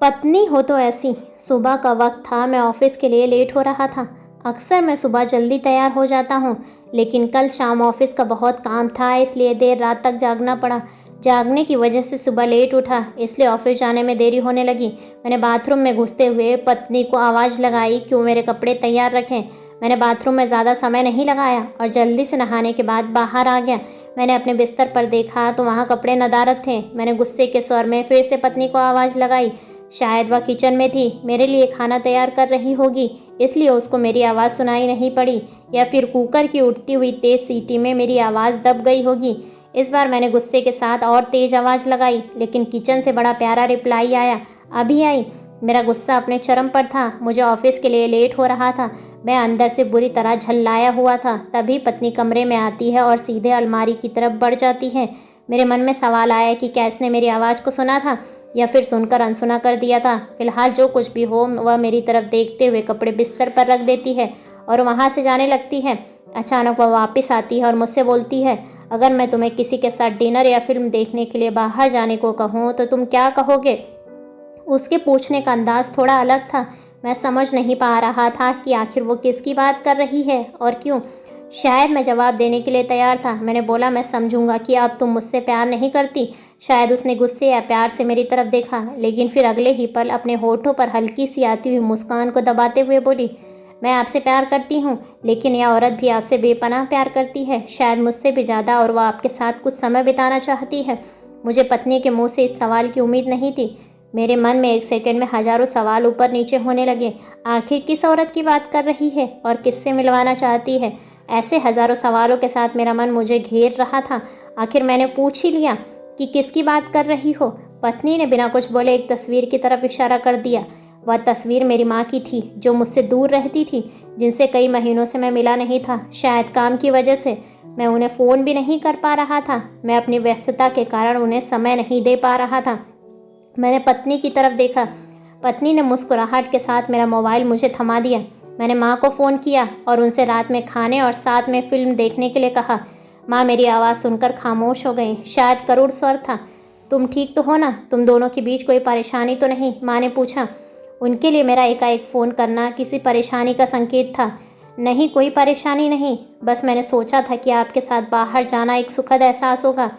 पत्नी हो तो ऐसी। सुबह का वक्त था, मैं ऑफिस के लिए लेट हो रहा था। अक्सर मैं सुबह जल्दी तैयार हो जाता हूँ, लेकिन कल शाम ऑफिस का बहुत काम था, इसलिए देर रात तक जागना पड़ा। जागने की वजह से सुबह लेट उठा, इसलिए ऑफिस जाने में देरी होने लगी। मैंने बाथरूम में घुसते हुए पत्नी को आवाज़ लगाई कि वो मेरे कपड़े तैयार रखें। मैंने बाथरूम में ज़्यादा समय नहीं लगाया और जल्दी से नहाने के बाद बाहर आ गया। मैंने अपने बिस्तर पर देखा तो वहाँ कपड़े नदारद थे। मैंने गुस्से के स्वर में फिर से पत्नी को आवाज़ लगाई। शायद वह किचन में थी, मेरे लिए खाना तैयार कर रही होगी, इसलिए उसको मेरी आवाज़ सुनाई नहीं पड़ी, या फिर कुकर की उठती हुई तेज़ सीटी में मेरी आवाज़ दब गई होगी। इस बार मैंने गुस्से के साथ और तेज़ आवाज़ लगाई, लेकिन किचन से बड़ा प्यारा रिप्लाई आया, अभी आई। मेरा गुस्सा अपने चरम पर था। मुझे ऑफिस के लिए लेट हो रहा था। मैं अंदर से बुरी तरह झल्लाया हुआ था। तभी पत्नी कमरे में आती है और सीधे अलमारी की तरफ बढ़ जाती है। मेरे मन में सवाल आया कि क्या इसने मेरी आवाज़ को सुना था या फिर सुनकर अनसुना कर दिया था। फिलहाल जो कुछ भी हो, वह मेरी तरफ देखते हुए कपड़े बिस्तर पर रख देती है और वहाँ से जाने लगती है। अचानक वह वापस आती है और मुझसे बोलती है, अगर मैं तुम्हें किसी के साथ डिनर या फिल्म देखने के लिए बाहर जाने को कहूँ तो तुम क्या कहोगे? उसके पूछने का अंदाज थोड़ा अलग था। मैं समझ नहीं पा रहा था कि आखिर वो किसकी बात कर रही है और क्यों। शायद मैं जवाब देने के लिए तैयार था। मैंने बोला, मैं समझूंगा कि अब तुम मुझसे प्यार नहीं करती। शायद उसने गुस्से या प्यार से मेरी तरफ देखा, लेकिन फिर अगले ही पल अपने होठों पर हल्की सी आती हुई मुस्कान को दबाते हुए बोली, मैं आपसे प्यार करती हूँ, लेकिन यह औरत भी आपसे बेपनाह प्यार करती है, शायद मुझसे भी ज़्यादा, और वह आपके साथ कुछ समय बिताना चाहती है। मुझे पत्नी के मुंह से इस सवाल की उम्मीद नहीं थी। मेरे मन में एक सेकंड में हजारों सवाल ऊपर नीचे होने लगे। आखिर किस औरत की बात कर रही है और किससे मिलवाना चाहती है? ऐसे हजारों सवालों के साथ मेरा मन मुझे घेर रहा था। आखिर मैंने पूछ ही लिया कि किसकी बात कर रही हो। पत्नी ने बिना कुछ बोले एक तस्वीर की तरफ इशारा कर दिया। वह तस्वीर मेरी माँ की थी, जो मुझसे दूर रहती थी, जिनसे कई महीनों से मैं मिला नहीं था। शायद काम की वजह से मैं उन्हें फ़ोन भी नहीं कर पा रहा था। मैं अपनी व्यस्तता के कारण उन्हें समय नहीं दे पा रहा था। मैंने पत्नी की तरफ देखा। पत्नी ने मुस्कुराहट के साथ मेरा मोबाइल मुझे थमा दिया। मैंने माँ को फ़ोन किया और उनसे रात में खाने और साथ में फ़िल्म देखने के लिए कहा। माँ मेरी आवाज़ सुनकर खामोश हो गई। शायद करुण स्वर था, तुम ठीक तो हो ना? तुम दोनों के बीच कोई परेशानी तो नहीं? माँ ने पूछा। उनके लिए मेरा एकाएक फ़ोन करना किसी परेशानी का संकेत था। नहीं, कोई परेशानी नहीं, बस मैंने सोचा था कि आपके साथ बाहर जाना एक सुखद एहसास होगा।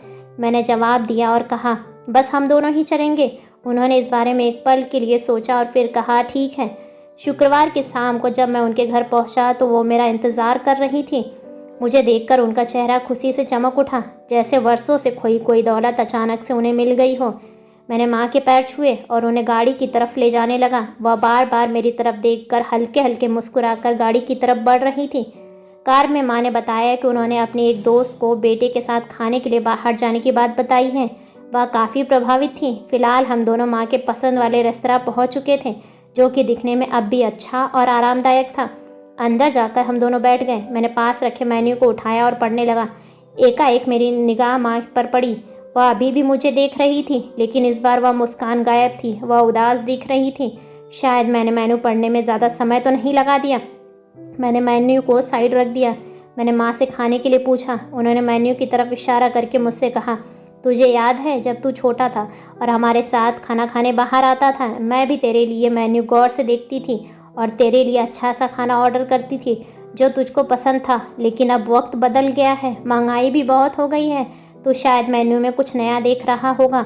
मैंने जवाब दिया और कहा, बस हम दोनों ही चलेंगे। उन्होंने इस बारे में एक पल के लिए सोचा और फिर कहा, ठीक है। शुक्रवार की शाम को जब मैं उनके घर पहुंचा तो वो मेरा इंतज़ार कर रही थी। मुझे देखकर उनका चेहरा खुशी से चमक उठा, जैसे वर्षों से खोई कोई दौलत अचानक से उन्हें मिल गई हो। मैंने माँ के पैर छुए और उन्हें गाड़ी की तरफ ले जाने लगा। वह बार बार मेरी तरफ देखकर हल्के हल्के मुस्कुराकर गाड़ी की तरफ बढ़ रही थी। कार में माँ ने बताया कि उन्होंने अपनी एक दोस्त को बेटे के साथ खाने के लिए बाहर जाने की बात बताई है। वह काफ़ी प्रभावित थी। फिलहाल हम दोनों माँ के पसंद वाले रेस्तरां पहुँच चुके थे, जो कि दिखने में अब भी अच्छा और आरामदायक था। अंदर जाकर हम दोनों बैठ गए। मैंने पास रखे मेन्यू को उठाया और पढ़ने लगा। एकाएक मेरी निगाह माँ पर पड़ी। वह अभी भी मुझे देख रही थी, लेकिन इस बार वह मुस्कान गायब थी। वह उदास दिख रही थी। शायद मैंने मेन्यू पढ़ने में ज़्यादा समय तो नहीं लगा दिया। मैंने मेन्यू को साइड रख दिया। मैंने माँ से खाने के लिए पूछा। उन्होंने मेन्यू की तरफ इशारा करके मुझसे कहा, तुझे याद है जब तू छोटा था और हमारे साथ खाना खाने बाहर आता था? मैं भी तेरे लिए मेन्यू गौर से देखती थी और तेरे लिए अच्छा सा खाना ऑर्डर करती थी जो तुझको पसंद था। लेकिन अब वक्त बदल गया है, महंगाई भी बहुत हो गई है, तो शायद मेन्यू में कुछ नया देख रहा होगा।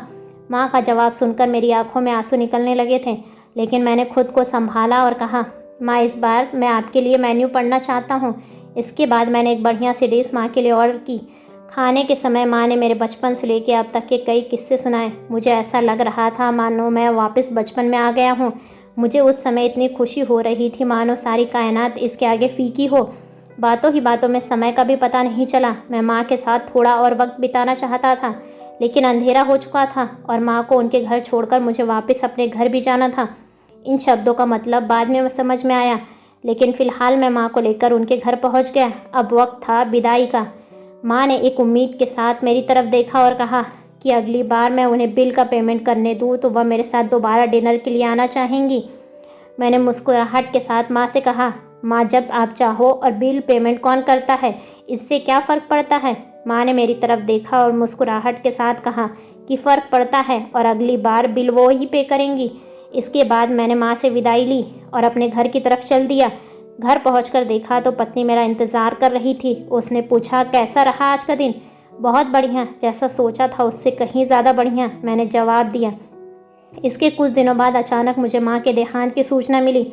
माँ का जवाब सुनकर मेरी आंखों में आंसू निकलने लगे थे, लेकिन मैंने खुद को संभाला और कहा, माँ इस बार मैं आपके लिए मेन्यू पढ़ना चाहता हूँ। इसके बाद मैंने एक बढ़िया सी डिश माँ के लिए ऑर्डर की। खाने के समय माँ ने मेरे बचपन से लेकर अब तक के कई किस्से सुनाए। मुझे ऐसा लग रहा था मानो मैं वापस बचपन में आ गया हूँ। मुझे उस समय इतनी खुशी हो रही थी मानो सारी कायनात इसके आगे फीकी हो। बातों ही बातों में समय का भी पता नहीं चला। मैं माँ के साथ थोड़ा और वक्त बिताना चाहता था, लेकिन अंधेरा हो चुका था और माँ को उनके घर छोड़कर मुझे वापस अपने घर भी जाना था। इन शब्दों का मतलब बाद में समझ में आया, लेकिन फ़िलहाल मैं माँ को लेकर उनके घर पहुँच गया। अब वक्त था विदाई का। माँ ने एक उम्मीद के साथ मेरी तरफ देखा और कहा कि अगली बार मैं उन्हें बिल का पेमेंट करने दूँ तो वह मेरे साथ दोबारा डिनर के लिए आना चाहेंगी। मैंने मुस्कुराहट के साथ माँ से कहा, माँ जब आप चाहो, और बिल पेमेंट कौन करता है, इससे क्या फ़र्क पड़ता है? माँ ने मेरी तरफ देखा और मुस्कुराहट के साथ कहा कि फ़र्क पड़ता है, और अगली बार बिल वो ही पे करेंगी। इसके बाद मैंने माँ से विदाई ली और अपने घर की तरफ चल दिया। घर पहुंचकर देखा तो पत्नी मेरा इंतज़ार कर रही थी। उसने पूछा, कैसा रहा आज का दिन? बहुत बढ़िया, जैसा सोचा था उससे कहीं ज़्यादा बढ़िया, मैंने जवाब दिया। इसके कुछ दिनों बाद अचानक मुझे माँ के देहांत की सूचना मिली।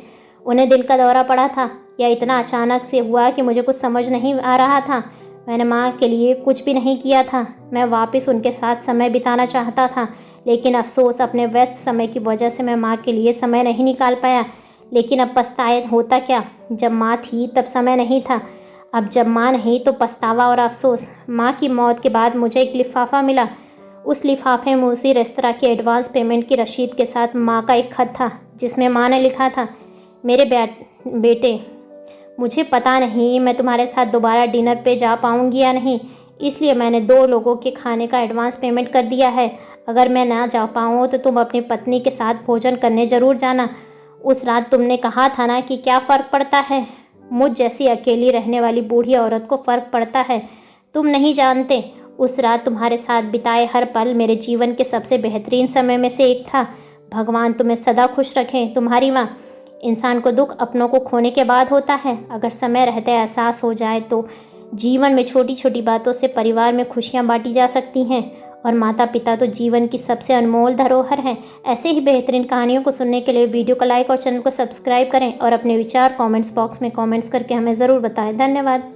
उन्हें दिल का दौरा पड़ा था। यह इतना अचानक से हुआ कि मुझे कुछ समझ नहीं आ रहा था। मैंने माँ के लिए कुछ भी नहीं किया था। मैं वापस उनके साथ समय बिताना चाहता था, लेकिन अफसोस अपने व्यस्त समय की वजह से मैं माँ के लिए समय नहीं निकाल पाया। लेकिन अब पछताए होता क्या, जब माँ थी तब समय नहीं था। अब जब माँ नहीं तो पछतावा और अफसोस। माँ की मौत के बाद मुझे एक लिफाफा मिला। उस लिफाफे में उसी रेस्तरां की एडवांस पेमेंट की रसीद के साथ माँ का एक खत था, जिसमें माँ ने लिखा था, मेरे बेटे, मुझे पता नहीं मैं तुम्हारे साथ दोबारा डिनर पे जा पाऊँगी या नहीं, इसलिए मैंने 2 लोगों के खाने का एडवांस पेमेंट कर दिया है। अगर मैं ना जा पाऊँ तो तुम अपनी पत्नी के साथ भोजन करने ज़रूर जाना। उस रात तुमने कहा था ना कि क्या फ़र्क पड़ता है, मुझ जैसी अकेली रहने वाली बूढ़ी औरत को फ़र्क पड़ता है। तुम नहीं जानते, उस रात तुम्हारे साथ बिताए हर पल मेरे जीवन के सबसे बेहतरीन समय में से एक था। भगवान तुम्हें सदा खुश रखें, तुम्हारी माँ। इंसान को दुख अपनों को खोने के बाद होता है। अगर समय रहते एहसास हो जाए तो जीवन में छोटी छोटी बातों से परिवार में खुशियाँ बांटी जा सकती हैं, और माता पिता तो जीवन की सबसे अनमोल धरोहर हैं। ऐसे ही बेहतरीन कहानियों को सुनने के लिए वीडियो को लाइक और चैनल को सब्सक्राइब करें और अपने विचार कमेंट्स बॉक्स में कमेंट्स करके हमें ज़रूर बताएं। धन्यवाद।